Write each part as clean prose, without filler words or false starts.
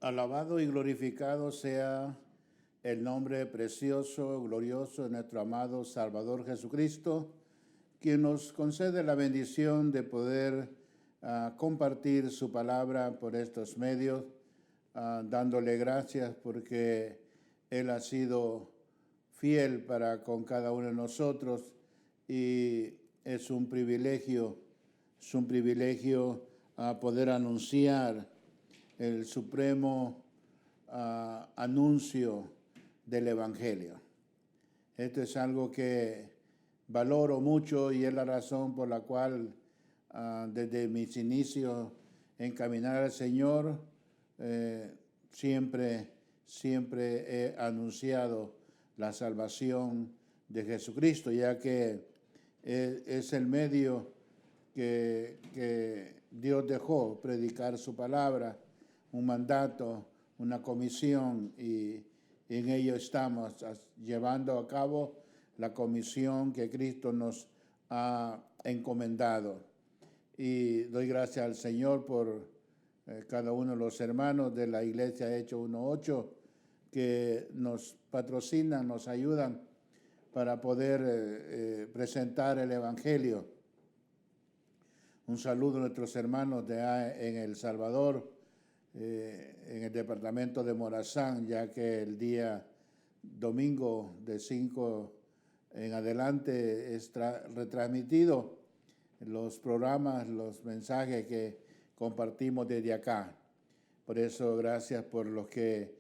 Alabado y glorificado sea el nombre precioso, glorioso de nuestro amado Salvador Jesucristo, quien nos concede la bendición de poder compartir su palabra por estos medios, dándole gracias porque Él ha sido fiel para con cada uno de nosotros y es un privilegio poder anunciar el supremo anuncio del Evangelio. Esto es algo que valoro mucho y es la razón por la cual desde mis inicios en caminar al Señor siempre he anunciado la salvación de Jesucristo, ya que es el medio que Dios dejó predicar su palabra, un mandato, una comisión, y en ello estamos llevando a cabo la comisión que Cristo nos ha encomendado. Y doy gracias al Señor por cada uno de los hermanos de la Iglesia Hechos 1.8 que nos patrocinan, nos ayudan para poder presentar el Evangelio. Un saludo a nuestros hermanos en El Salvador, en el departamento de Morazán, ya que el día domingo de 5 en adelante es retransmitido los programas, los mensajes que compartimos desde acá. Por eso, gracias por los que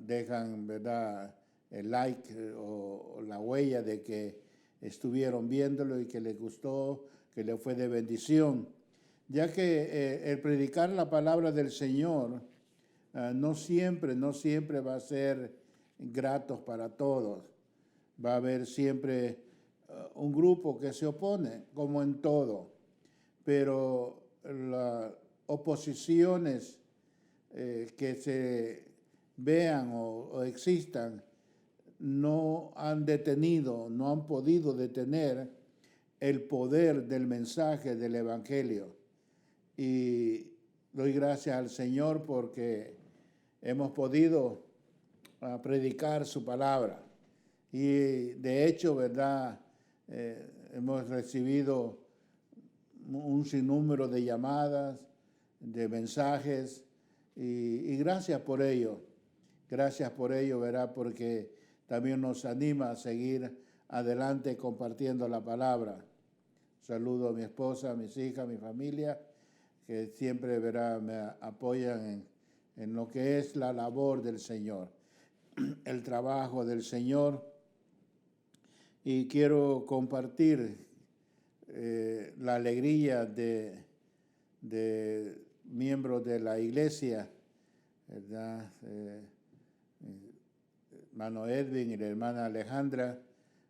dejan, ¿verdad?, el like o la huella de que estuvieron viéndolo y que les gustó, que les fue de bendición, ya que el predicar la palabra del Señor no siempre va a ser gratos para todos. Va a haber siempre un grupo que se opone, como en todo, pero las oposiciones que se vean o existan no han podido detener el poder del mensaje del Evangelio. Y doy gracias al Señor porque hemos podido predicar su palabra. Y de hecho, ¿verdad?, hemos recibido un sinnúmero de llamadas, de mensajes, y gracias por ello. Gracias por ello, ¿verdad?, porque también nos anima a seguir adelante compartiendo la palabra. Saludo a mi esposa, a mis hijas, a mi familia, que siempre, ¿verdad?, me apoyan en lo que es la labor del Señor, el trabajo del Señor. Y quiero compartir la alegría de miembros de la iglesia, ¿verdad? Hermano Edwin y la hermana Alejandra,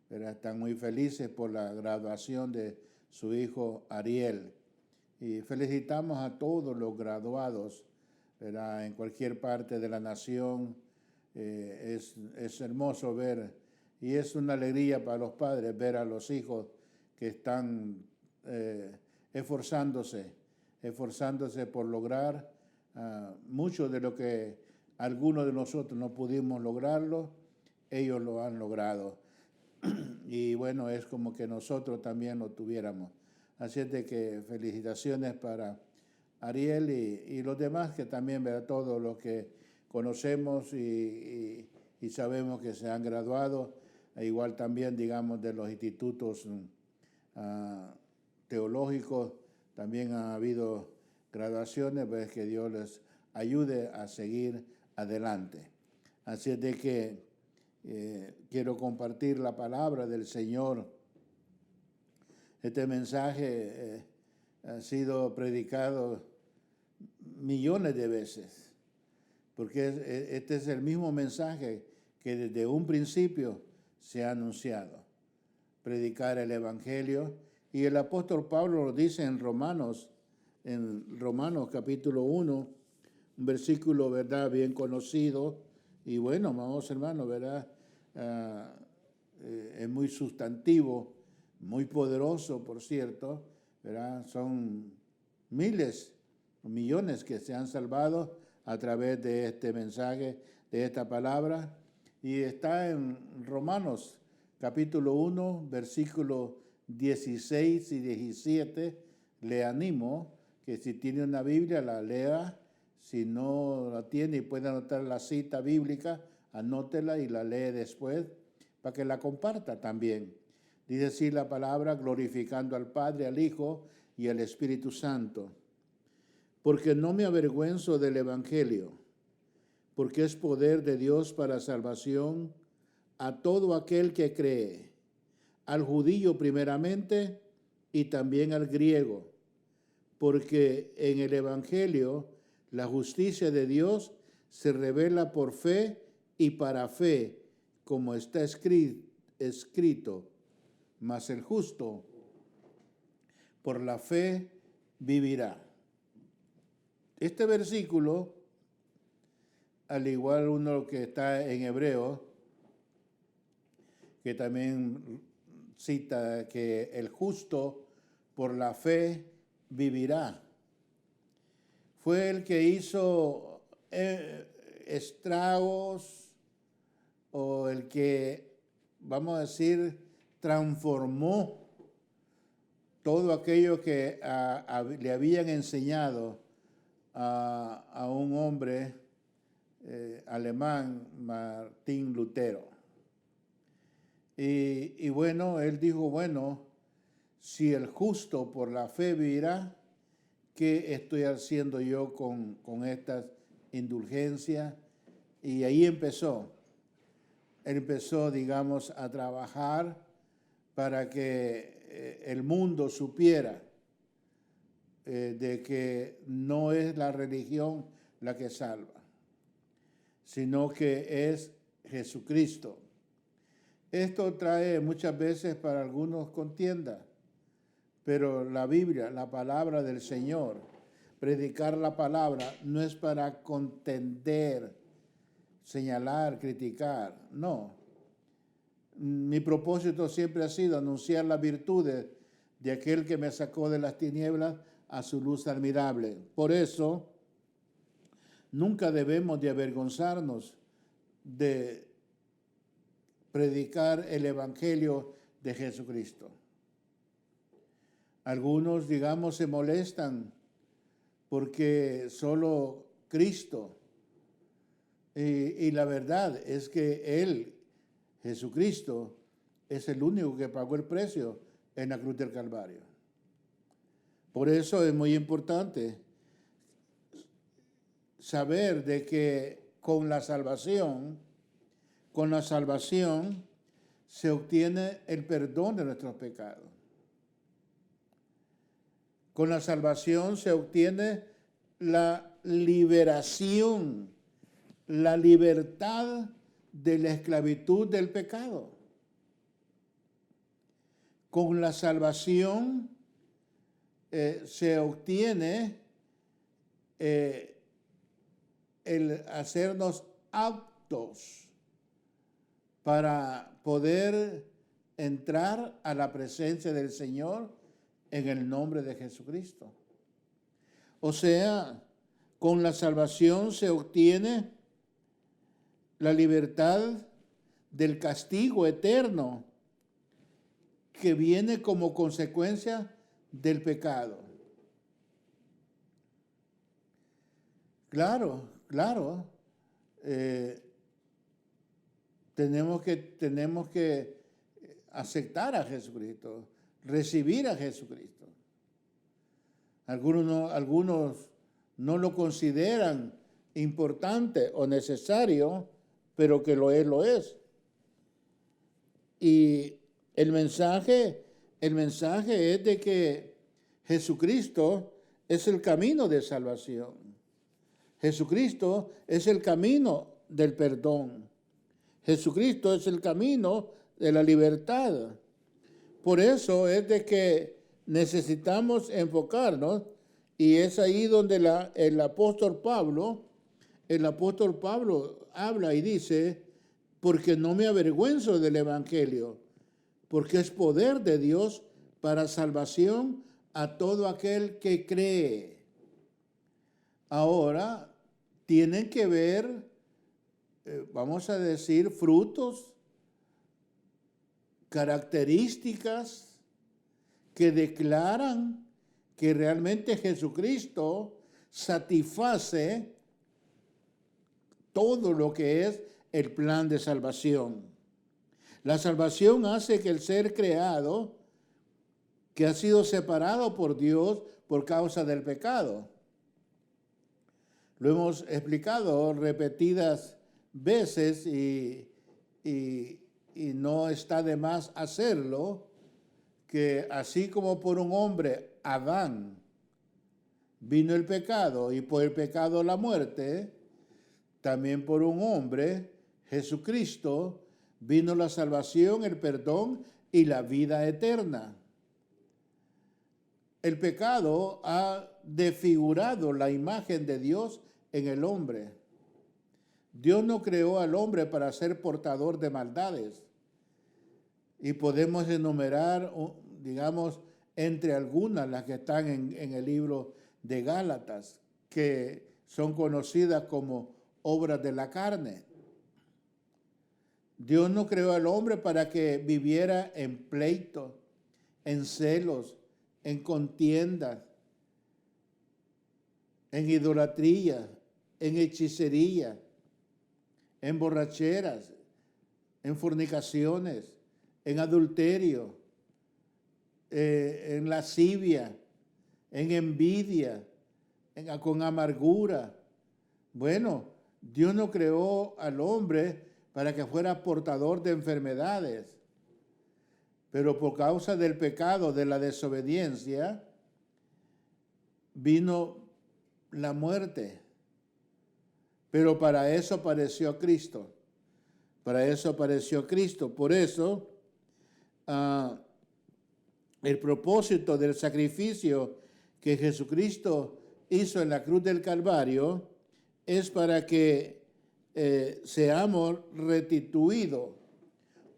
¿verdad?, están muy felices por la graduación de su hijo Ariel. Y felicitamos a todos los graduados, ¿verdad?, en cualquier parte de la nación. Es hermoso ver, y es una alegría para los padres ver a los hijos que están esforzándose por lograr mucho de lo que algunos de nosotros no pudimos lograrlo, ellos lo han logrado. Y bueno, es como que nosotros también lo tuviéramos. Así es de que felicitaciones para Ariel y los demás que también, ¿verdad?, todos los que conocemos y sabemos que se han graduado, e igual también, digamos, de los institutos teológicos, también ha habido graduaciones, pues que Dios les ayude a seguir adelante. Así es de que quiero compartir la palabra del Señor. Este mensaje ha sido predicado millones de veces, porque este es el mismo mensaje que desde un principio se ha anunciado, predicar el Evangelio. Y el apóstol Pablo lo dice en Romanos capítulo 1, un versículo, ¿verdad?, bien conocido. Y bueno, amados hermanos, ¿verdad?, es muy sustantivo, muy poderoso, por cierto, ¿verdad? Son miles, millones que se han salvado a través de este mensaje, de esta palabra. Y está en Romanos capítulo 1, versículos 16 y 17. Le animo que si tiene una Biblia la lea. Si no la tiene y puede anotar la cita bíblica, anótela y la lee después para que la comparta también. Dice así la palabra: glorificando al Padre, al Hijo y al Espíritu Santo. Porque no me avergüenzo del Evangelio, porque es poder de Dios para salvación a todo aquel que cree, al judío primeramente y también al griego. Porque en el Evangelio la justicia de Dios se revela por fe y para fe, como está escrito, mas el justo por la fe vivirá. Este versículo, al igual uno que está en Hebreo, que también cita que el justo por la fe vivirá. Fue el que hizo estragos, o el que, vamos a decir, transformó todo aquello que le habían enseñado a un hombre alemán, Martín Lutero. Y bueno, él dijo, bueno, si el justo por la fe vivirá, ¿qué estoy haciendo yo con estas indulgencias? Y ahí empezó. Él empezó, digamos, a trabajar para que el mundo supiera de que no es la religión la que salva, sino que es Jesucristo. Esto trae muchas veces para algunos contienda, pero la Biblia, la palabra del Señor, predicar la palabra no es para contender, señalar, criticar, no. Mi propósito siempre ha sido anunciar las virtudes de aquel que me sacó de las tinieblas a su luz admirable. Por eso, nunca debemos de avergonzarnos de predicar el Evangelio de Jesucristo. Algunos, digamos, se molestan porque solo Cristo, y la verdad es que Él, Jesucristo, es el único que pagó el precio en la cruz del Calvario. Por eso es muy importante saber de que con la salvación se obtiene el perdón de nuestros pecados. Con la salvación se obtiene la liberación, la libertad de la esclavitud del pecado. Con la salvación se obtiene el hacernos aptos para poder entrar a la presencia del Señor en el nombre de Jesucristo. O sea, con la salvación se obtiene la libertad del castigo eterno que viene como consecuencia del pecado. Claro, tenemos que aceptar a Jesucristo, recibir a Jesucristo. Algunos no lo consideran importante o necesario, pero que lo es. Y el mensaje es de que Jesucristo es el camino de salvación. Jesucristo es el camino del perdón. Jesucristo es el camino de la libertad. Por eso es de que necesitamos enfocarnos, y es ahí donde el apóstol Pablo habla y dice, porque no me avergüenzo del Evangelio, porque es poder de Dios para salvación a todo aquel que cree. Ahora tienen que ver, vamos a decir, frutos, características que declaran que realmente Jesucristo satisface todo lo que es el plan de salvación. La salvación hace que el ser creado, que ha sido separado por Dios por causa del pecado. Lo hemos explicado repetidas veces y no está de más hacerlo, que así como por un hombre, Adán, vino el pecado y por el pecado la muerte, también por un hombre, Jesucristo, vino la salvación, el perdón y la vida eterna. El pecado ha desfigurado la imagen de Dios en el hombre. Dios no creó al hombre para ser portador de maldades. Y podemos enumerar, digamos, entre algunas, las que están en el libro de Gálatas, que son conocidas como obras de la carne. Dios no creó al hombre para que viviera en pleito, en celos, en contiendas, en idolatría, en hechicería, en borracheras, en fornicaciones, en adulterio, en lascivia, en envidia, con amargura. Bueno, Dios no creó al hombre para que fuera portador de enfermedades, pero por causa del pecado, de la desobediencia, vino la muerte. Pero para eso apareció Cristo. Para eso apareció Cristo. Por eso, el propósito del sacrificio que Jesucristo hizo en la cruz del Calvario es para que seamos restituidos.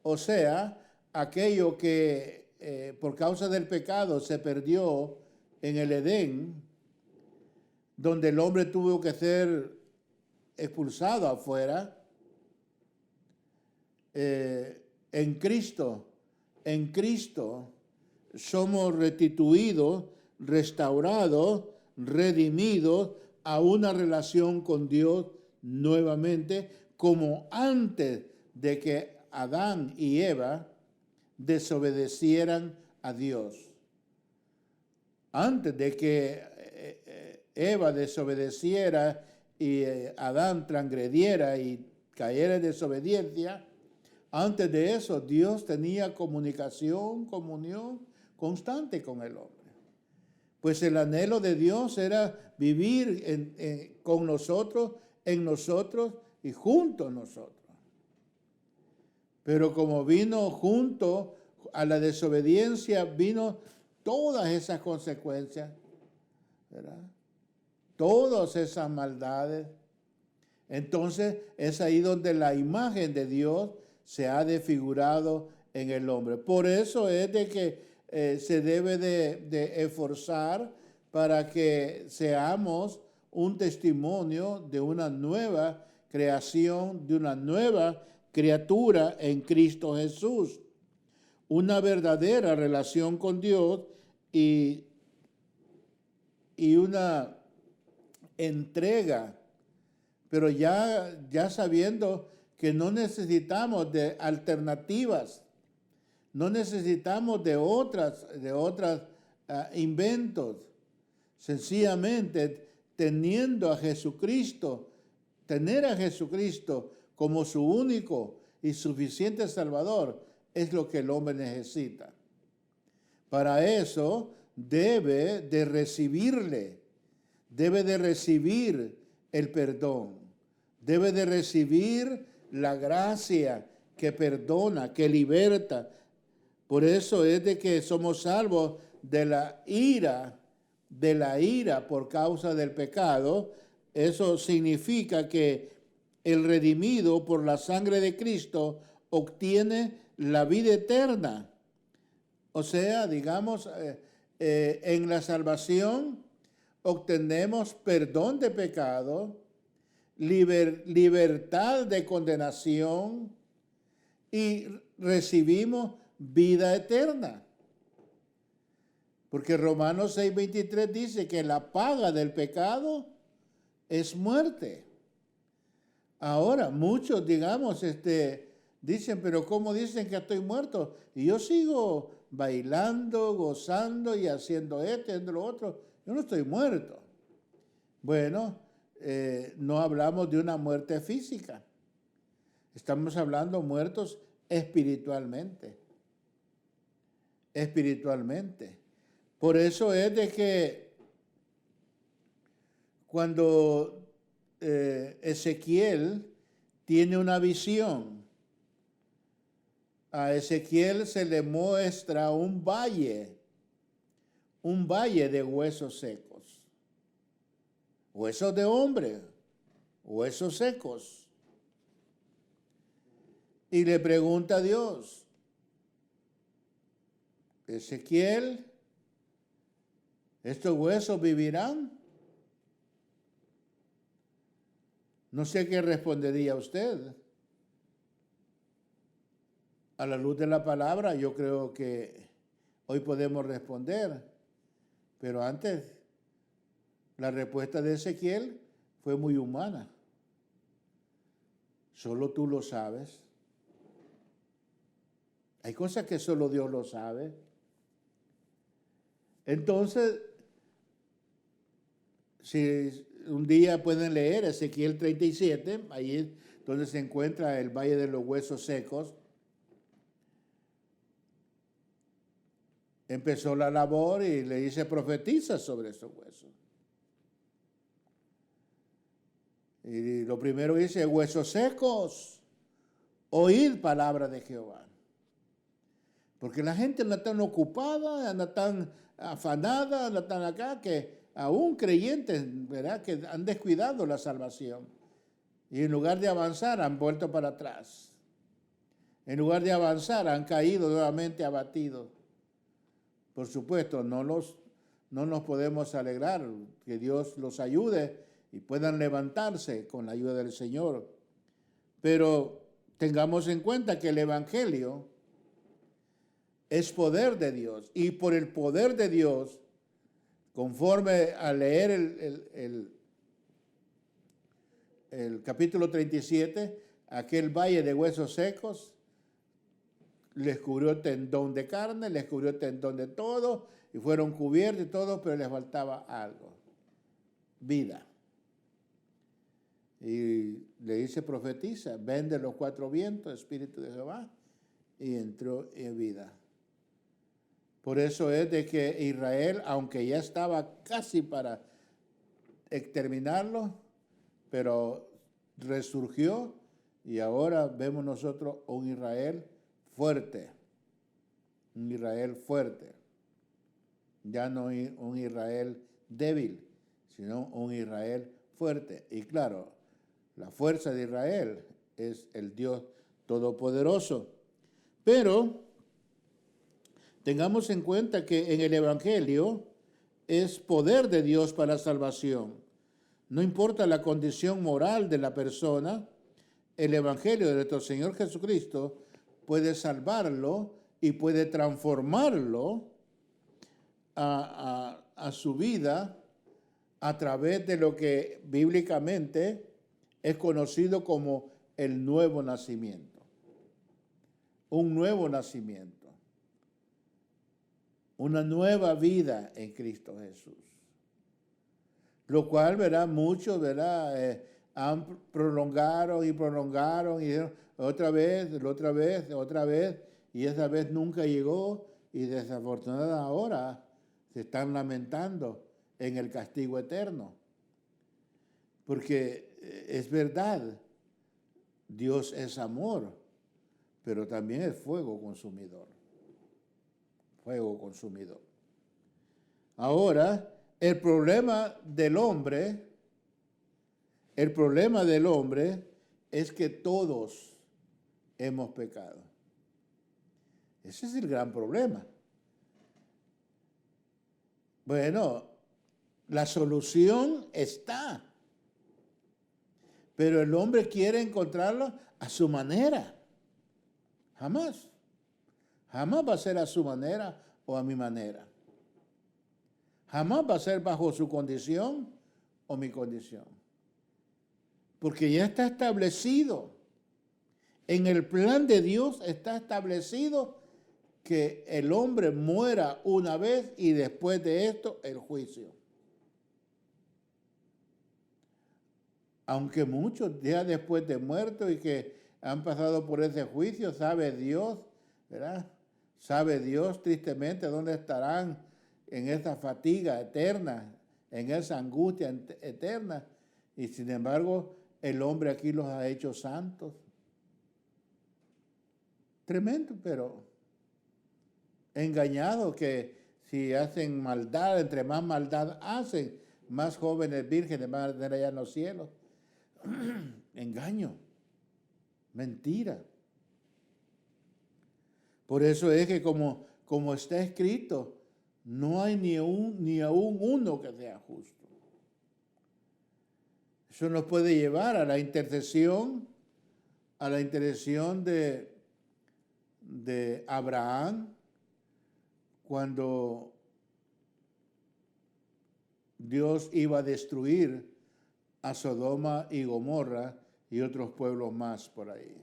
O sea, aquello que por causa del pecado se perdió en el Edén, donde el hombre tuvo que ser expulsado afuera, en Cristo somos restituidos, restaurados, redimidos a una relación con Dios nuevamente, como antes de que Adán y Eva desobedecieran a Dios. Antes de que Eva desobedeciera y Adán transgrediera y cayera en desobediencia, antes de eso Dios tenía comunión constante con el hombre. Pues el anhelo de Dios era vivir con nosotros, en nosotros y junto a nosotros. Pero como vino junto a la desobediencia, vino todas esas consecuencias, ¿verdad? Todas esas maldades. Entonces es ahí donde la imagen de Dios se ha desfigurado en el hombre. Por eso es de que se debe de esforzar para que seamos un testimonio de una nueva creación, de una nueva criatura en Cristo Jesús. Una verdadera relación con Dios y una entrega, pero ya sabiendo que no necesitamos de alternativas, no necesitamos de otras inventos. Sencillamente teniendo a Jesucristo, tener a Jesucristo como su único y suficiente Salvador es lo que el hombre necesita. Para eso debe de recibirle, debe de recibir el perdón, debe de recibir la gracia que perdona, que liberta. Por eso es de que somos salvos de la ira por causa del pecado. Eso significa que el redimido por la sangre de Cristo obtiene la vida eterna. O sea, digamos, en la salvación obtenemos perdón de pecado, libertad de condenación y recibimos vida eterna. Porque Romanos 6:23 dice que la paga del pecado es muerte. Ahora, muchos, digamos, dicen, pero ¿cómo dicen que estoy muerto? Y yo sigo bailando, gozando y haciendo esto y haciendo lo otro. Yo no estoy muerto. Bueno, no hablamos de una muerte física. Estamos hablando muertos espiritualmente. Espiritualmente. Por eso es de que cuando Ezequiel tiene una visión, a Ezequiel se le muestra un valle de huesos secos, huesos de hombre, huesos secos. Y le pregunta a Dios, Ezequiel, ¿estos huesos vivirán? No sé qué respondería usted. A la luz de la palabra, yo creo que hoy podemos responder. Pero antes, la respuesta de Ezequiel fue muy humana. Solo tú lo sabes. Hay cosas que solo Dios lo sabe. Entonces, si un día pueden leer Ezequiel 37, ahí es donde se encuentra el Valle de los Huesos Secos. Empezó la labor y le dice, profetiza sobre esos huesos. Y lo primero dice, huesos secos, oíd palabra de Jehová. Porque la gente anda tan ocupada, anda tan afanada, anda tan acá, que aún creyentes, ¿verdad?, que han descuidado la salvación. Y en lugar de avanzar, han vuelto para atrás. En lugar de avanzar, han caído nuevamente abatidos. Por supuesto, no nos podemos alegrar, que Dios los ayude y puedan levantarse con la ayuda del Señor. Pero tengamos en cuenta que el Evangelio es poder de Dios. Y por el poder de Dios, conforme a leer el capítulo 37, aquel valle de huesos secos, les cubrió tendón de carne, les cubrió tendón de todo, y fueron cubiertos y todo, pero les faltaba algo, vida. Y le dice, profetiza, ven de los cuatro vientos, Espíritu de Jehová, y entró en vida. Por eso es de que Israel, aunque ya estaba casi para exterminarlo, pero resurgió, y ahora vemos nosotros un Israel fuerte, un Israel fuerte, ya no un Israel débil, sino un Israel fuerte. Y claro, la fuerza de Israel es el Dios Todopoderoso. Pero tengamos en cuenta que en el Evangelio es poder de Dios para la salvación. No importa la condición moral de la persona, el Evangelio de nuestro Señor Jesucristo puede salvarlo y puede transformarlo a su vida a través de lo que bíblicamente es conocido como el nuevo nacimiento. Un nuevo nacimiento. Una nueva vida en Cristo Jesús. Lo cual, ¿verdad? Muchos, ¿verdad? Han prolongaron y dijeron otra vez, y esa vez nunca llegó, y desafortunadamente ahora se están lamentando en el castigo eterno. Porque es verdad, Dios es amor, pero también es fuego consumidor. Fuego consumidor. Ahora, el problema del hombre es que todos hemos pecado. Ese es el gran problema. Bueno, la solución está, Pero el hombre quiere encontrarlo a su manera. Jamás. Jamás va a ser a su manera o a mi manera. Jamás va a ser bajo su condición o mi condición. Porque ya está establecido. En el plan de Dios está establecido que el hombre muera una vez y después de esto el juicio. Aunque muchos días después de muerto y que han pasado por ese juicio, sabe Dios, ¿verdad? Sabe Dios tristemente dónde estarán en esa fatiga eterna, en esa angustia eterna. Y sin embargo, el hombre aquí los ha hecho santos. Tremendo, pero engañado que si hacen maldad, entre más maldad hacen, más jóvenes vírgenes van a tener allá en los cielos. Engaño, mentira. Por eso es que como está escrito, no hay ni aún uno que sea justo. Eso nos puede llevar a la intercesión de Abraham, cuando Dios iba a destruir a Sodoma y Gomorra y otros pueblos más por ahí.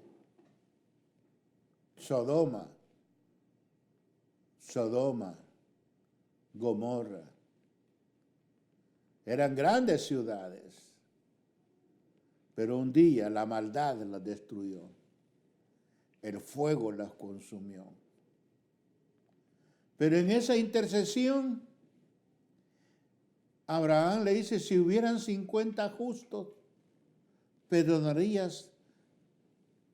Sodoma, Gomorra. Eran grandes ciudades, pero un día la maldad las destruyó. El fuego las consumió. Pero en esa intercesión, Abraham le dice, si hubieran 50 justos, ¿perdonarías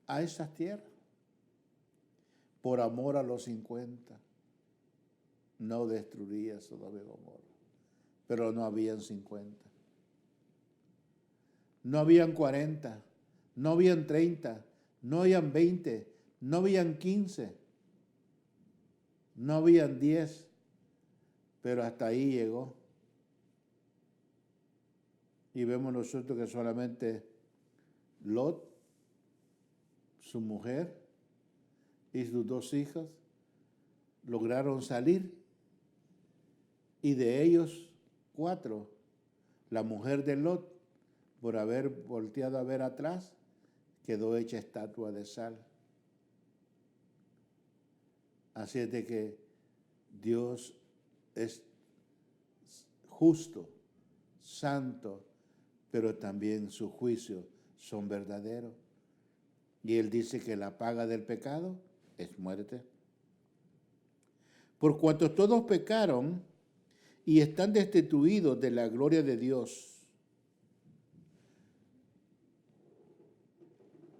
a esas tierras? Por amor a los 50, no destruiría Sodoma y Gomorra. Pero no habían 50. No habían 40, no habían 30, no habían 20, no habían 15, no habían 10, pero hasta ahí llegó. Y vemos nosotros que solamente Lot, su mujer y sus 2 hijas lograron salir. Y de ellos 4, la mujer de Lot, por haber volteado a ver atrás, quedó hecha estatua de sal. Así es de que Dios es justo, santo, pero también sus juicios son verdaderos. Y Él dice que la paga del pecado es muerte. Por cuanto todos pecaron y están destituidos de la gloria de Dios.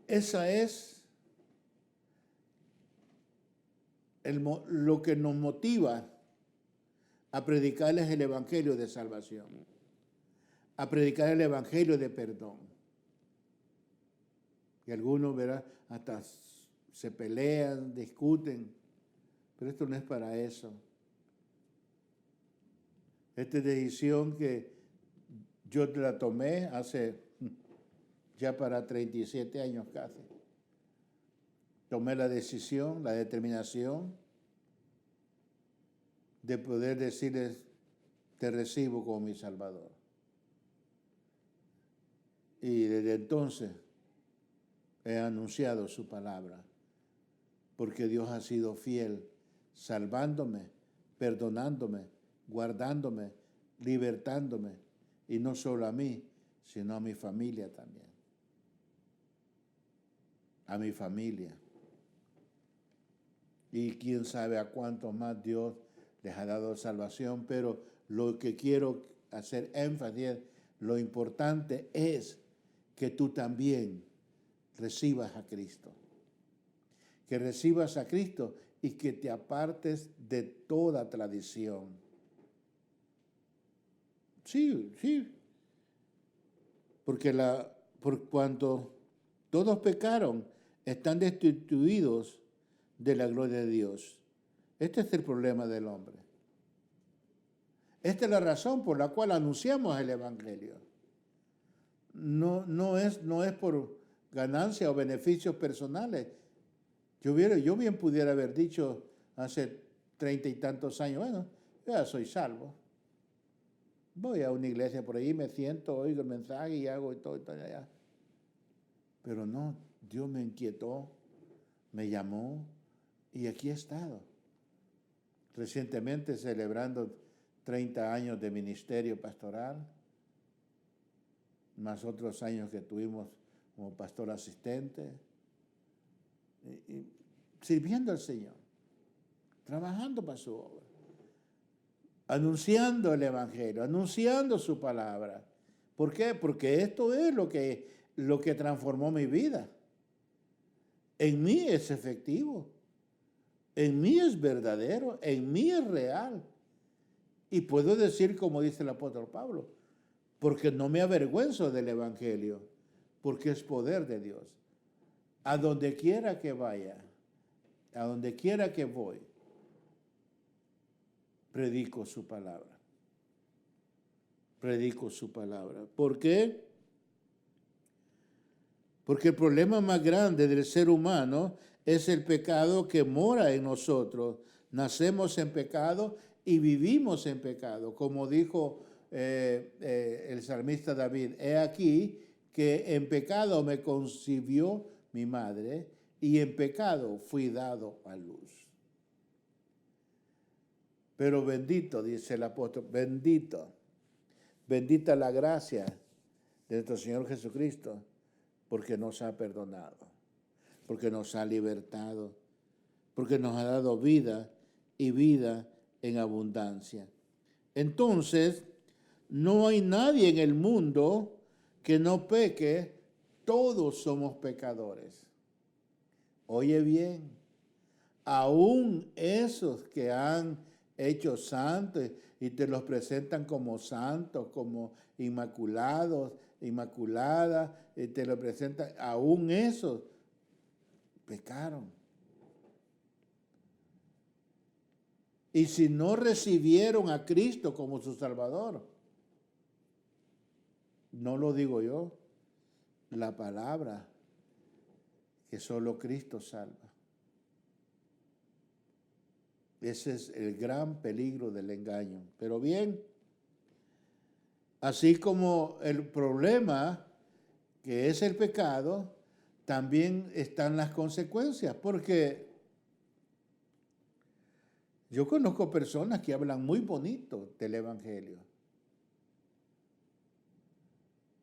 Esa es lo que nos motiva a predicarles el evangelio de salvación, a predicar el evangelio de perdón. Y algunos, verán, hasta se pelean, discuten, pero esto no es para eso. Esta decisión que yo la tomé hace ya para 37 años casi. Tomé la decisión, la determinación de poder decirles, te recibo como mi Salvador. Y desde entonces he anunciado su palabra, porque Dios ha sido fiel, salvándome, perdonándome, guardándome, libertándome, y no solo a mí, sino a mi familia también. A mi familia. Y quién sabe a cuántos más Dios les ha dado salvación, pero lo que quiero hacer énfasis es, lo importante es que tú también recibas a Cristo. Que recibas a Cristo y que te apartes de toda tradición. Sí. Porque por cuanto todos pecaron, están destituidos de la gloria de Dios. Este es el problema del hombre. Esta es la razón por la cual anunciamos el evangelio. no es por ganancia o beneficios personales. Yo bien pudiera haber dicho hace 30 y tantos años, bueno, yo ya soy salvo. Voy a una iglesia por ahí, me siento, oigo el mensaje y hago y todo allá. Pero no, Dios me inquietó, me llamó y aquí he estado. Recientemente celebrando 30 años de ministerio pastoral, más otros años que tuvimos como pastor asistente, y sirviendo al Señor, trabajando para su obra, anunciando el Evangelio, anunciando su palabra. ¿Por qué? Porque esto es lo que transformó mi vida. En mí es efectivo, en mí es verdadero, en mí es real. Y puedo decir, como dice el apóstol Pablo, porque no me avergüenzo del Evangelio, porque es poder de Dios. A donde quiera que vaya, a donde quiera que voy, predico su palabra. Predico su palabra. ¿Por qué? Porque el problema más grande del ser humano es el pecado que mora en nosotros. Nacemos en pecado y vivimos en pecado. Como dijo el salmista David, he aquí que en pecado me concibió mi madre y en pecado fui dado a luz. Pero bendito, dice el apóstol, bendita la gracia de nuestro Señor Jesucristo, porque nos ha perdonado, porque nos ha libertado, porque nos ha dado vida y vida en abundancia. Entonces, no hay nadie en el mundo que no peque, todos somos pecadores. Oye bien, aún esos que han hecho santos y te los presentan como santos, como inmaculados, inmaculadas, y te lo presentan, aún esos pecaron. Y si no recibieron a Cristo como su Salvador, no lo digo yo, la palabra, que solo Cristo salva. Ese es el gran peligro del engaño. Pero bien, así como el problema que es el pecado, también están las consecuencias, porque yo conozco personas que hablan muy bonito del Evangelio,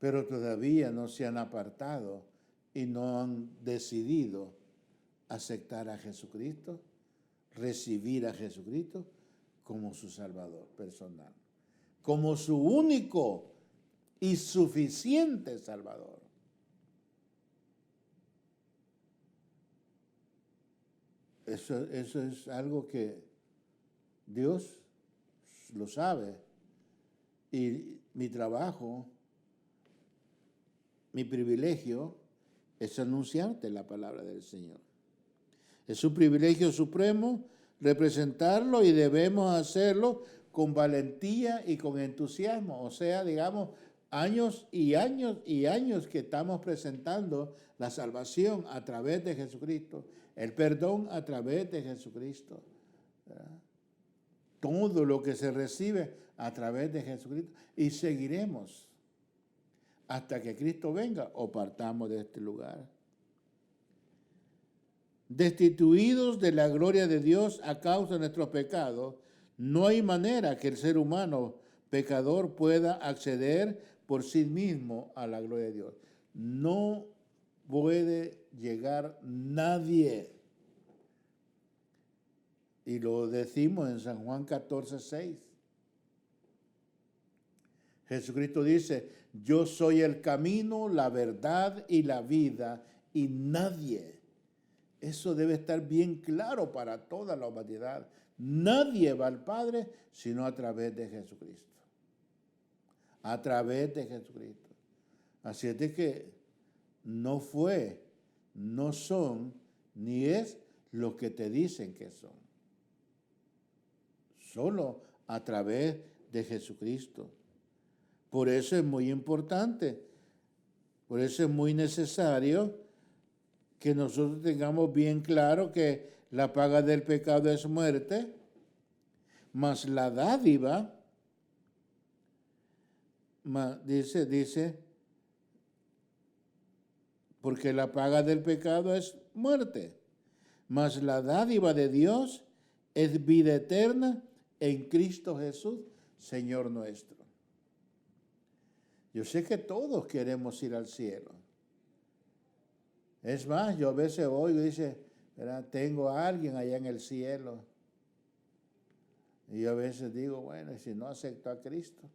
pero todavía no se han apartado y no han decidido aceptar a Jesucristo, recibir a Jesucristo como su Salvador personal, como su único y suficiente Salvador. Eso es algo que Dios lo sabe. Y mi trabajo, mi privilegio, es anunciarte la palabra del Señor. Es un privilegio supremo representarlo y debemos hacerlo con valentía y con entusiasmo. O sea, digamos, años y años y años que estamos presentando la salvación a través de Jesucristo, el perdón a través de Jesucristo, ¿verdad? Todo lo que se recibe a través de Jesucristo, y seguiremos hasta que Cristo venga o partamos de este lugar. Destituidos de la gloria de Dios a causa de nuestros pecados, no hay manera que el ser humano pecador pueda acceder por sí mismo a la gloria de Dios. No puede llegar nadie. Y lo decimos en San Juan 14:6. Jesucristo dice, yo soy el camino, la verdad y la vida, y nadie, eso debe estar bien claro para toda la humanidad, nadie va al Padre sino a través de Jesucristo. A través de Jesucristo. Así es de que no fue, no son, ni es lo que te dicen que son. Solo a través de Jesucristo. Por eso es muy importante Por eso es muy necesario que nosotros tengamos bien claro que la paga del pecado es muerte, mas la dádiva, dice, porque la paga del pecado es muerte, mas la dádiva de Dios es vida eterna en Cristo Jesús, Señor nuestro. Yo sé que todos queremos ir al cielo. Es más, yo a veces oigo y dice, ¿verdad? Tengo a alguien allá en el cielo. Y yo a veces digo, bueno, ¿y si no aceptó a Cristo?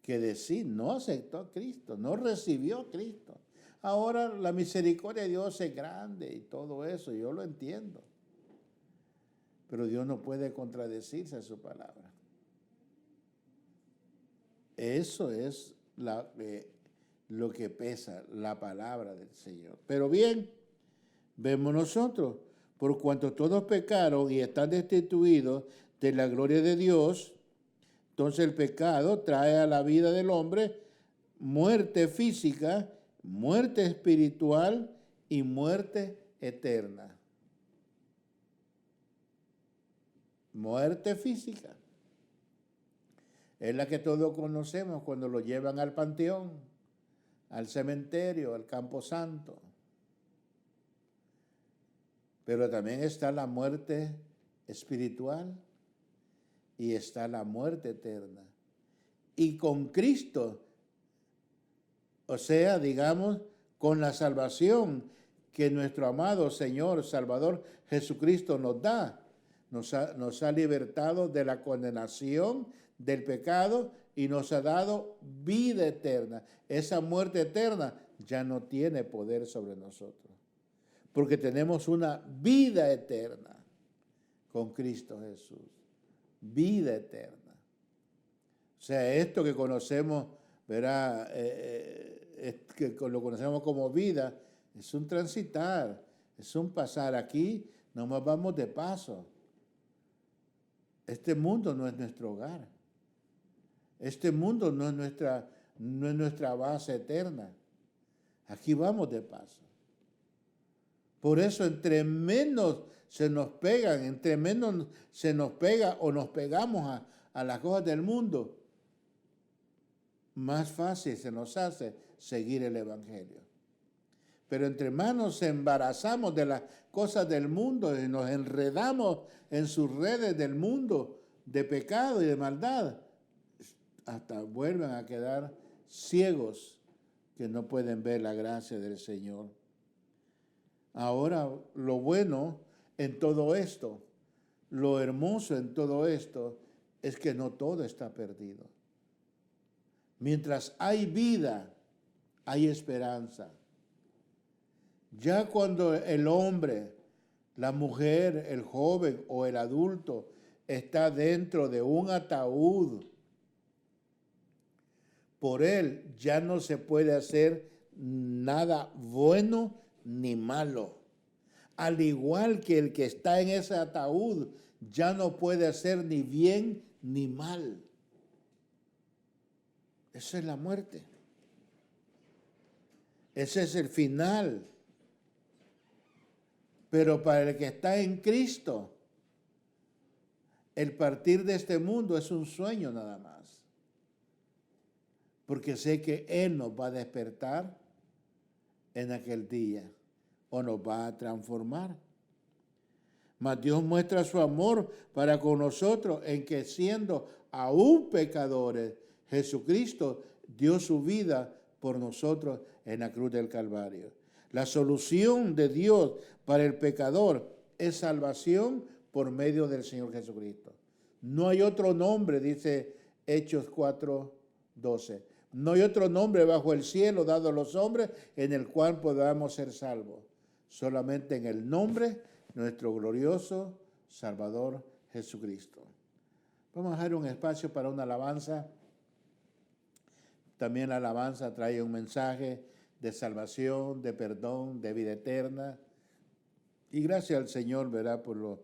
Que decir, no aceptó a Cristo, no recibió a Cristo. Ahora la misericordia de Dios es grande y todo eso, yo lo entiendo. Pero Dios no puede contradecirse a su palabra. Eso es lo que pesa, la palabra del Señor. Pero bien, vemos nosotros, por cuanto todos pecaron y están destituidos de la gloria de Dios, entonces el pecado trae a la vida del hombre muerte física, muerte espiritual y muerte eterna. Muerte física es la que todos conocemos cuando lo llevan al panteón, al cementerio, al campo santo. Pero también está la muerte espiritual y está la muerte eterna. Y con Cristo, o sea, digamos, con la salvación que nuestro amado Señor, Salvador Jesucristo nos da, nos ha libertado de la condenación del pecado y nos ha dado vida eterna. Esa muerte eterna ya no tiene poder sobre nosotros, porque tenemos una vida eterna con Cristo Jesús. Vida eterna. O sea, esto que conocemos, ¿verdad? Que lo conocemos como vida, es un transitar, es un pasar. Aquí nomás vamos de paso. Este mundo no es nuestro hogar. Este mundo no es nuestra base eterna. Aquí vamos de paso. Por eso, entre menos se nos pegan, entre menos se nos pega o nos pegamos a las cosas del mundo, más fácil se nos hace seguir el Evangelio. Pero entre más nos embarazamos de las cosas del mundo y nos enredamos en sus redes del mundo de pecado y de maldad, hasta vuelven a quedar ciegos que no pueden ver la gracia del Señor. Ahora, lo bueno en todo esto, lo hermoso en todo esto, es que no todo está perdido. Mientras hay vida, hay esperanza. Ya cuando el hombre, la mujer, el joven o el adulto está dentro de un ataúd, por él ya no se puede hacer nada bueno ni malo. Al igual que el que está en ese ataúd ya no puede hacer ni bien ni mal. Esa es la muerte. Ese es el final. Pero para el que está en Cristo, el partir de este mundo es un sueño nada más. Porque sé que Él nos va a despertar en aquel día o nos va a transformar. Mas Dios muestra su amor para con nosotros en que siendo aún pecadores, Jesucristo dio su vida por nosotros en la cruz del Calvario. La solución de Dios para el pecador es salvación por medio del Señor Jesucristo. No hay otro nombre, dice Hechos 4:12. No hay otro nombre bajo el cielo dado a los hombres en el cual podamos ser salvos. Solamente en el nombre de nuestro glorioso Salvador Jesucristo. Vamos a dejar un espacio para una alabanza. También la alabanza trae un mensaje de salvación, de perdón, de vida eterna. Y gracias al Señor, ¿verdad? Por los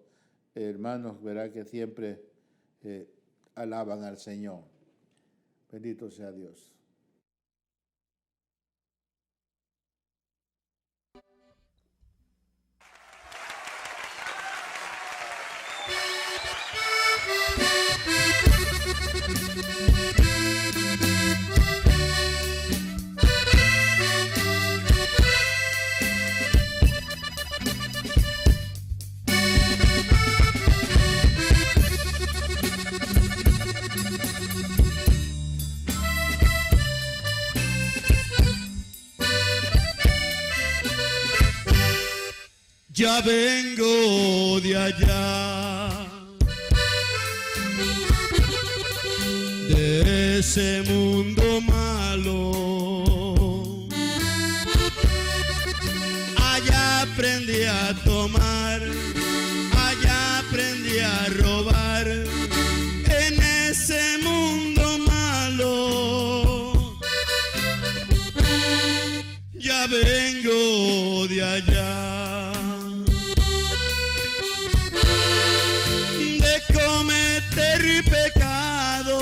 hermanos, ¿verdad? Que siempre alaban al Señor. Bendito sea Dios. Ya vengo de allá, de ese mundo malo. Allá aprendí a tomar, allá aprendí a robar, en ese mundo malo. Ya vengo de allá, de cometer pecado.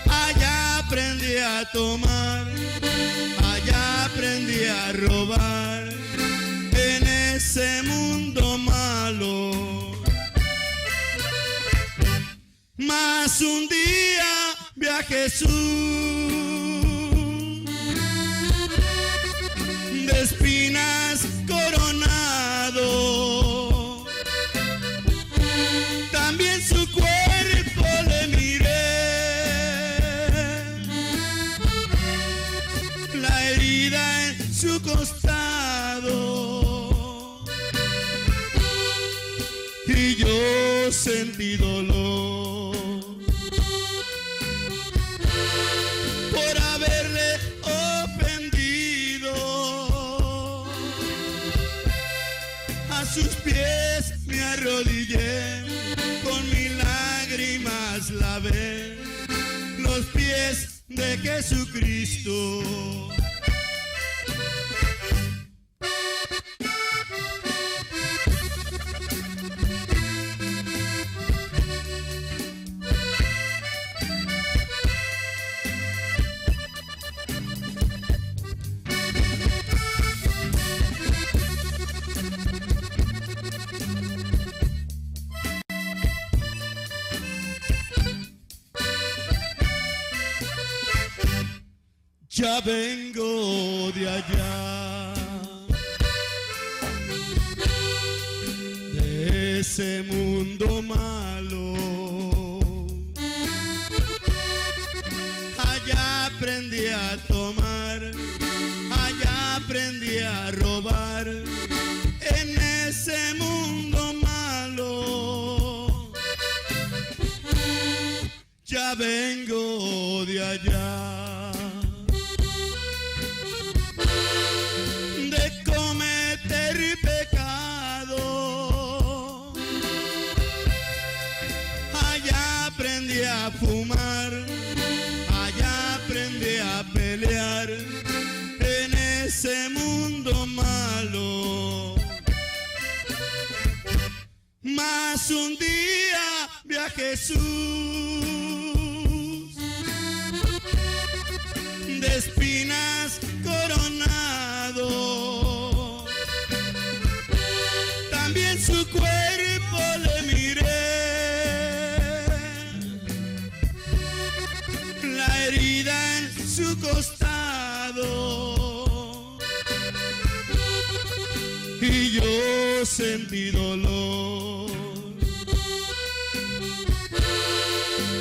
Allá aprendí a tomar, allá aprendí a robar, en ese mundo malo. Mas un día vi a Jesús de espinas coronado, también su cuerpo le miré, la herida en su costado, y yo sentí dolor por haberle ofendido. A sus pies me arrodillé, con mis lágrimas lavé los pies de Jesucristo. Ya vengo de allá, de ese mundo malo. Allá aprendí a tomar, allá aprendí a robar, en ese mundo malo. Ya vengo de allá, de cometer pecado. Allá aprendí a fumar, allá aprendí a pelear, en ese mundo malo. Mas un día vi a Jesús de espinas coronado, también su cuerpo le miré, la herida en su costado, y yo sentí dolor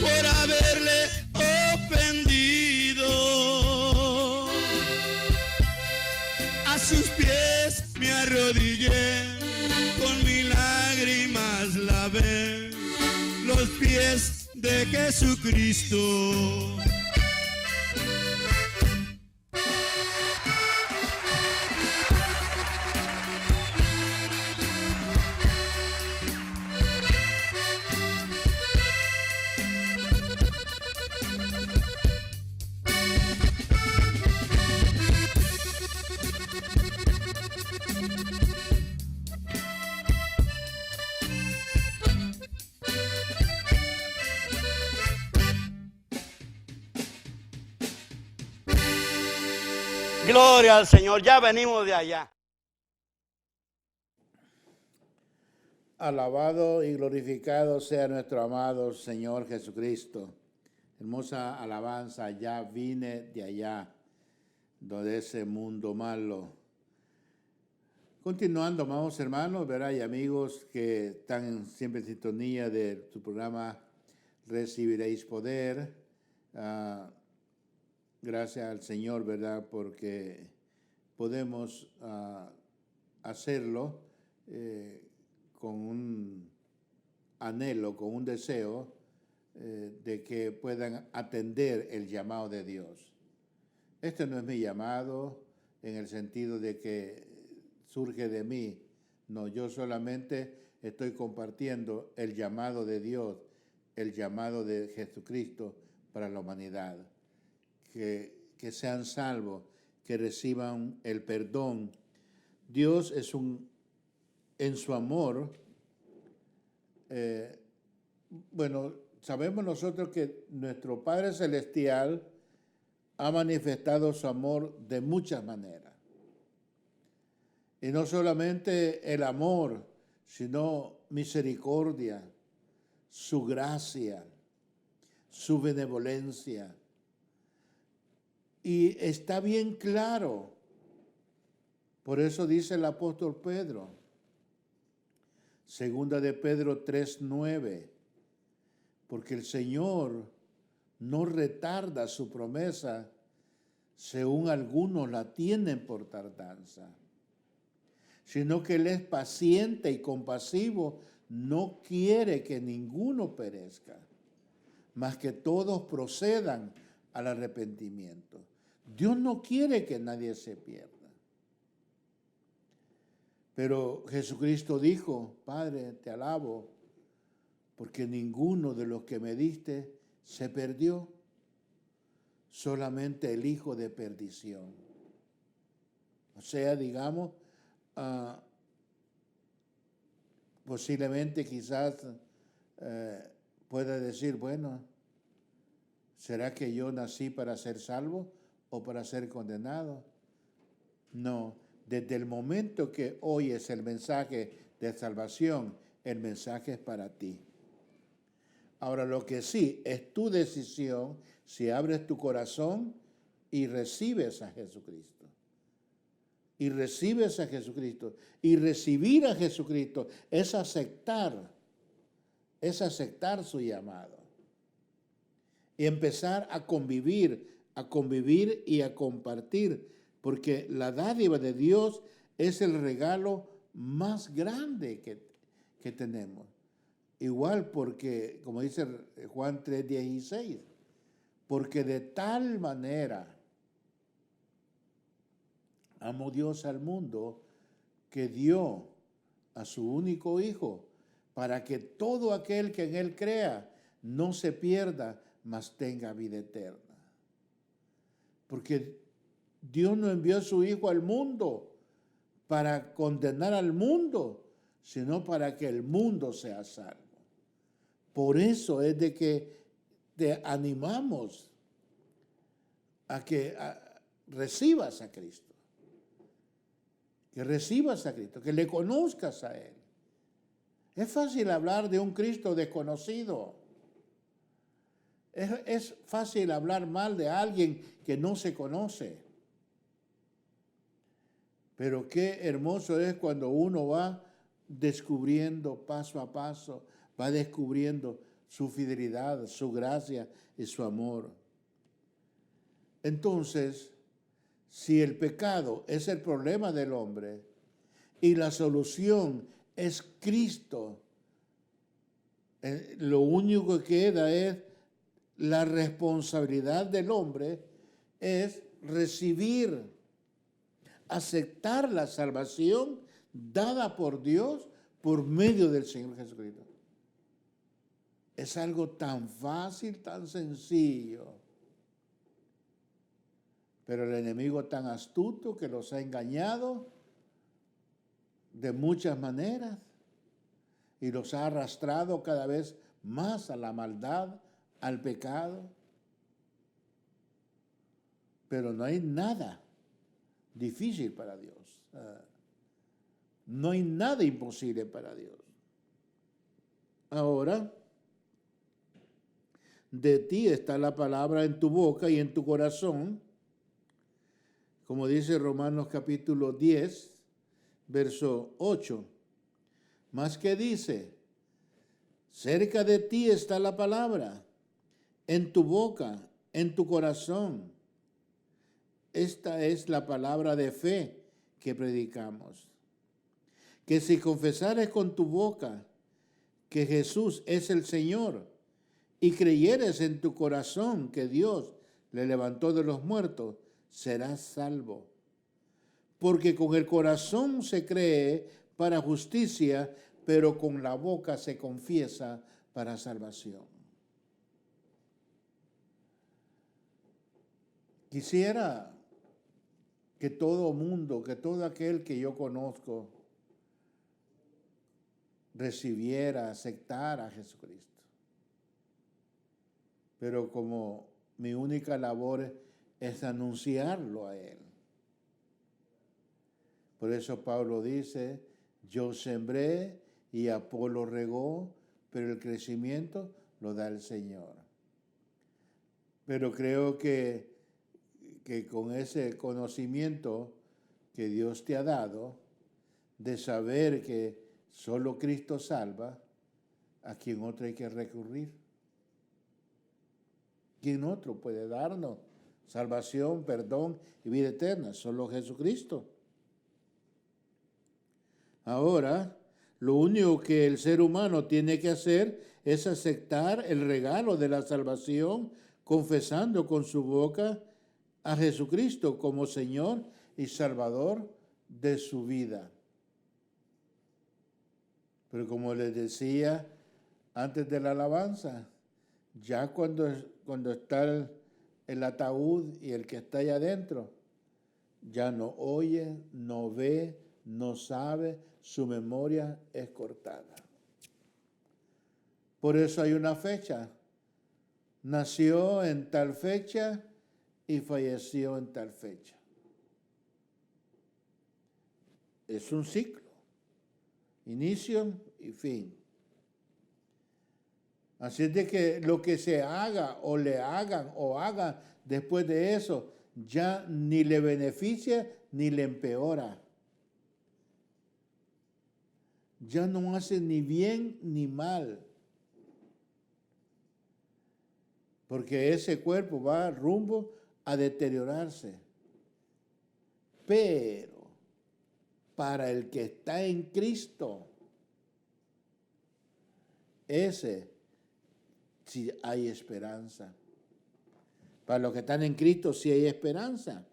por haberle ofendido. A sus pies me arrodillé, con mis lágrimas lavé los pies de Jesucristo. Gloria al Señor, ya venimos de allá. Alabado y glorificado sea nuestro amado Señor Jesucristo. Hermosa alabanza, ya vine de allá, de ese mundo malo. Continuando, amados hermanos, ¿verdad? Y amigos que están siempre en sintonía de su programa Recibiréis Poder. Gracias al Señor, ¿verdad? Porque podemos hacerlo con un anhelo, con un deseo de que puedan atender el llamado de Dios. Este no es mi llamado en el sentido de que surge de mí. No, yo solamente estoy compartiendo el llamado de Dios, el llamado de Jesucristo para la humanidad. Que sean salvos, que reciban el perdón. Dios es en su amor, sabemos nosotros que nuestro Padre Celestial ha manifestado su amor de muchas maneras. Y no solamente el amor, sino misericordia, su gracia, su benevolencia. Y está bien claro. Por eso dice el apóstol Pedro, segunda de Pedro 3:9, porque el Señor no retarda su promesa, según algunos la tienen por tardanza, sino que Él es paciente y compasivo, no quiere que ninguno perezca, mas que todos procedan al arrepentimiento. Dios no quiere que nadie se pierda. Pero Jesucristo dijo, Padre, te alabo, porque ninguno de los que me diste se perdió, solamente el hijo de perdición. O sea, digamos, posiblemente quizás pueda decir, bueno, ¿será que yo nací para ser salvo o para ser condenado? No, desde el momento que oyes el mensaje de salvación, el mensaje es para ti. Ahora, lo que sí es tu decisión si abres tu corazón y recibes a Jesucristo. Y recibes a Jesucristo. Y recibir a Jesucristo es aceptar su llamado. Y empezar a convivir y a compartir, porque la dádiva de Dios es el regalo más grande que tenemos. Igual porque, como dice Juan 3:16, porque de tal manera amó Dios al mundo que dio a su único Hijo, para que todo aquel que en Él crea no se pierda, mas tenga vida eterna. Porque Dios no envió a su Hijo al mundo para condenar al mundo, sino para que el mundo sea salvo. Por eso es de que te animamos a que recibas a Cristo. Que recibas a Cristo, que le conozcas a Él. Es fácil hablar de un Cristo desconocido. Es fácil hablar mal de alguien que no se conoce. Pero qué hermoso es cuando uno va descubriendo paso a paso, va descubriendo su fidelidad, su gracia y su amor. Entonces, si el pecado es el problema del hombre y la solución es Cristo, lo único que queda es la responsabilidad del hombre es recibir, aceptar la salvación dada por Dios por medio del Señor Jesucristo. Es algo tan fácil, tan sencillo. Pero el enemigo tan astuto que los ha engañado de muchas maneras y los ha arrastrado cada vez más a la maldad, al pecado. Pero no hay nada difícil para Dios. No hay nada imposible para Dios. Ahora, de ti está la palabra en tu boca y en tu corazón, como dice Romanos capítulo 10, verso 8. Más que dice, cerca de ti está la palabra, en tu boca, en tu corazón. esta es la palabra de fe que predicamos. Que si confesares con tu boca que Jesús es el Señor y creyeres en tu corazón que Dios le levantó de los muertos, serás salvo. Porque con el corazón se cree para justicia, pero con la boca se confiesa para salvación. Quisiera que todo mundo, que todo aquel que yo conozco, recibiera, aceptara a Jesucristo. Pero como mi única labor es anunciarlo a Él. Por eso Pablo dice, yo sembré y Apolo regó, pero el crecimiento lo da el Señor. Pero creo que con ese conocimiento que Dios te ha dado, de saber que solo Cristo salva, ¿a quién otro hay que recurrir? ¿Quién otro puede darnos salvación, perdón y vida eterna? Solo Jesucristo. Ahora, lo único que el ser humano tiene que hacer es aceptar el regalo de la salvación, confesando con su boca a Jesucristo como Señor y Salvador de su vida. Pero como les decía antes de la alabanza, ya cuando está el ataúd y el que está allá adentro, ya no oye, no ve, no sabe, su memoria es cortada. Por eso hay una fecha. Nació en tal fecha y falleció en tal fecha. Es un ciclo, inicio y fin. Así es de que lo que se haga o le hagan o haga después de eso, ya ni le beneficia ni le empeora. Ya no hace ni bien ni mal. Porque ese cuerpo va rumbo a deteriorarse. Pero para el que está en Cristo, ese sí hay esperanza. Para los que están en Cristo sí hay esperanza.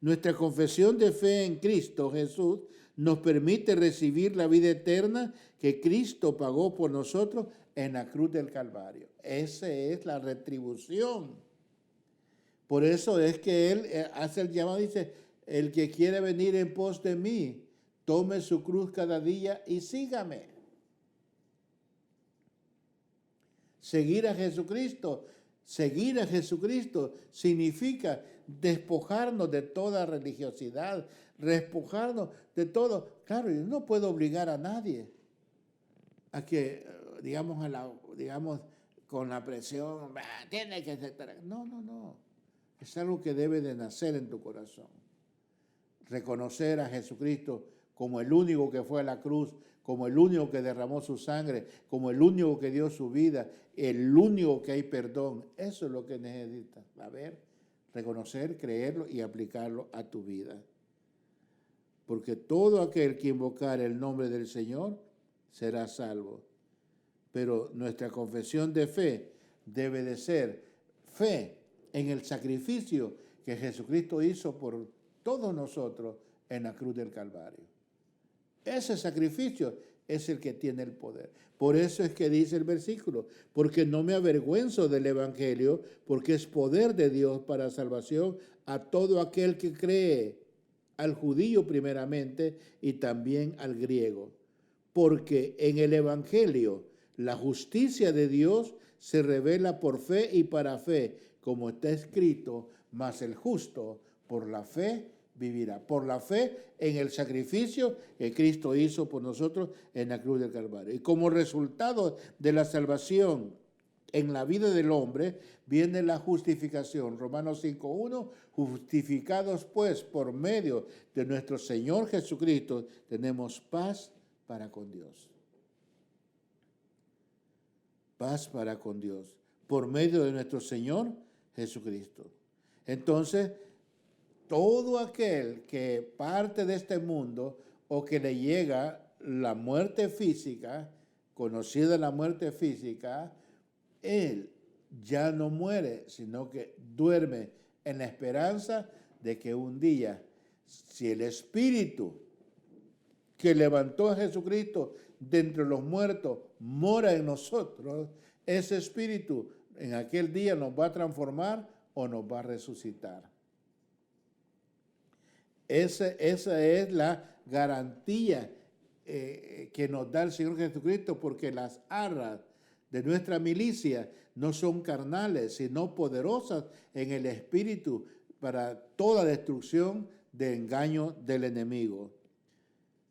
Nuestra confesión de fe en Cristo Jesús nos permite recibir la vida eterna que Cristo pagó por nosotros en la cruz del Calvario. Esa es la retribución. Por eso es que Él hace el llamado, dice, el que quiere venir en pos de mí, tome su cruz cada día y sígame. Seguir a Jesucristo significa despojarnos de toda religiosidad, despojarnos de todo. Claro, yo no puedo obligar a nadie a que, digamos, con la presión, tiene que aceptar. No. Es algo que debe de nacer en tu corazón. Reconocer a Jesucristo como el único que fue a la cruz, como el único que derramó su sangre, como el único que dio su vida, el único que hay perdón. Eso es lo que necesitas, reconocer, creerlo y aplicarlo a tu vida. Porque todo aquel que invocar el nombre del Señor será salvo. Pero nuestra confesión de fe debe de ser fe en el sacrificio que Jesucristo hizo por todos nosotros en la cruz del Calvario. Ese sacrificio es el que tiene el poder. Por eso es que dice el versículo, porque no me avergüenzo del Evangelio, porque es poder de Dios para salvación a todo aquel que cree, al judío primeramente y también al griego. Porque en el Evangelio la justicia de Dios se revela por fe y para fe, como está escrito, mas el justo por la fe vivirá. Por la fe en el sacrificio que Cristo hizo por nosotros en la cruz del Calvario. Y como resultado de la salvación en la vida del hombre, viene la justificación. Romanos 5:1, justificados pues por medio de nuestro Señor Jesucristo, tenemos paz para con Dios. Paz para con Dios, por medio de nuestro Señor Jesucristo. Entonces, todo aquel que parte de este mundo o que le llega la muerte física, conocida la muerte física, él ya no muere, sino que duerme en la esperanza de que un día, si el Espíritu que levantó a Jesucristo de entre los muertos mora en nosotros, ese Espíritu en aquel día nos va a transformar o nos va a resucitar. Esa es la garantía que nos da el Señor Jesucristo, porque las arras de nuestra milicia no son carnales, sino poderosas en el Espíritu para toda destrucción de engaño del enemigo.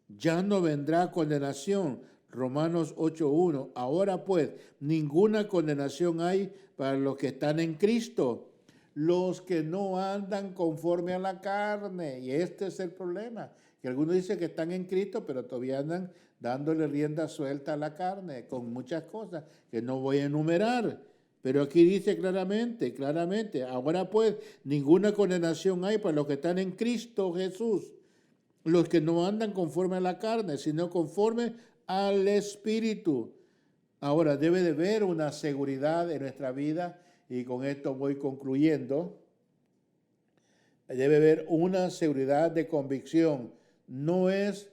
Ya no vendrá condenación. Romanos 8:1. Ahora pues, ninguna condenación hay para los que están en Cristo, los que no andan conforme a la carne. Y este es el problema, que algunos dicen que están en Cristo, pero todavía andan dándole rienda suelta a la carne, con muchas cosas que no voy a enumerar. Pero aquí dice claramente, ahora pues, ninguna condenación hay para los que están en Cristo Jesús, los que no andan conforme a la carne, sino conforme al Espíritu. Ahora, debe de haber una seguridad en nuestra vida, y con esto voy concluyendo. Debe haber una seguridad de convicción. No es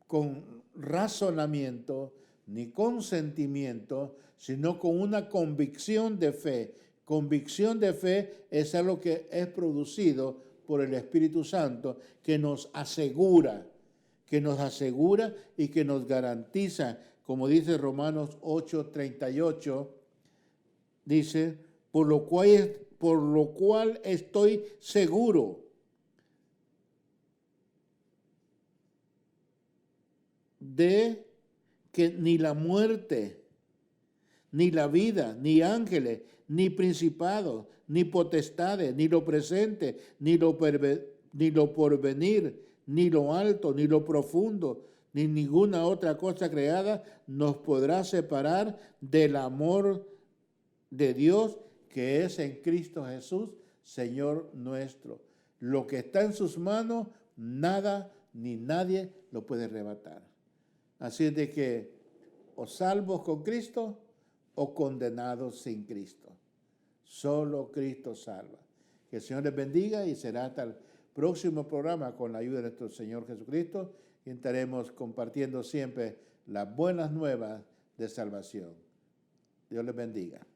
con razonamiento ni con sentimiento, sino con una convicción de fe. Convicción de fe es algo que es producido por el Espíritu Santo, que nos asegura y que nos garantiza, como dice Romanos 8:38, dice, por lo cual estoy seguro de que ni la muerte, ni la vida, ni ángeles, ni principados, ni potestades, ni lo presente, ni lo porvenir, ni lo alto, ni lo profundo, ni ninguna otra cosa creada nos podrá separar del amor de Dios que es en Cristo Jesús, Señor nuestro. Lo que está en sus manos, nada ni nadie lo puede arrebatar. Así es de que o salvos con Cristo o condenados sin Cristo. Solo Cristo salva. Que el Señor les bendiga, y será hasta el próximo programa, con la ayuda de nuestro Señor Jesucristo, y estaremos compartiendo siempre las buenas nuevas de salvación. Dios les bendiga.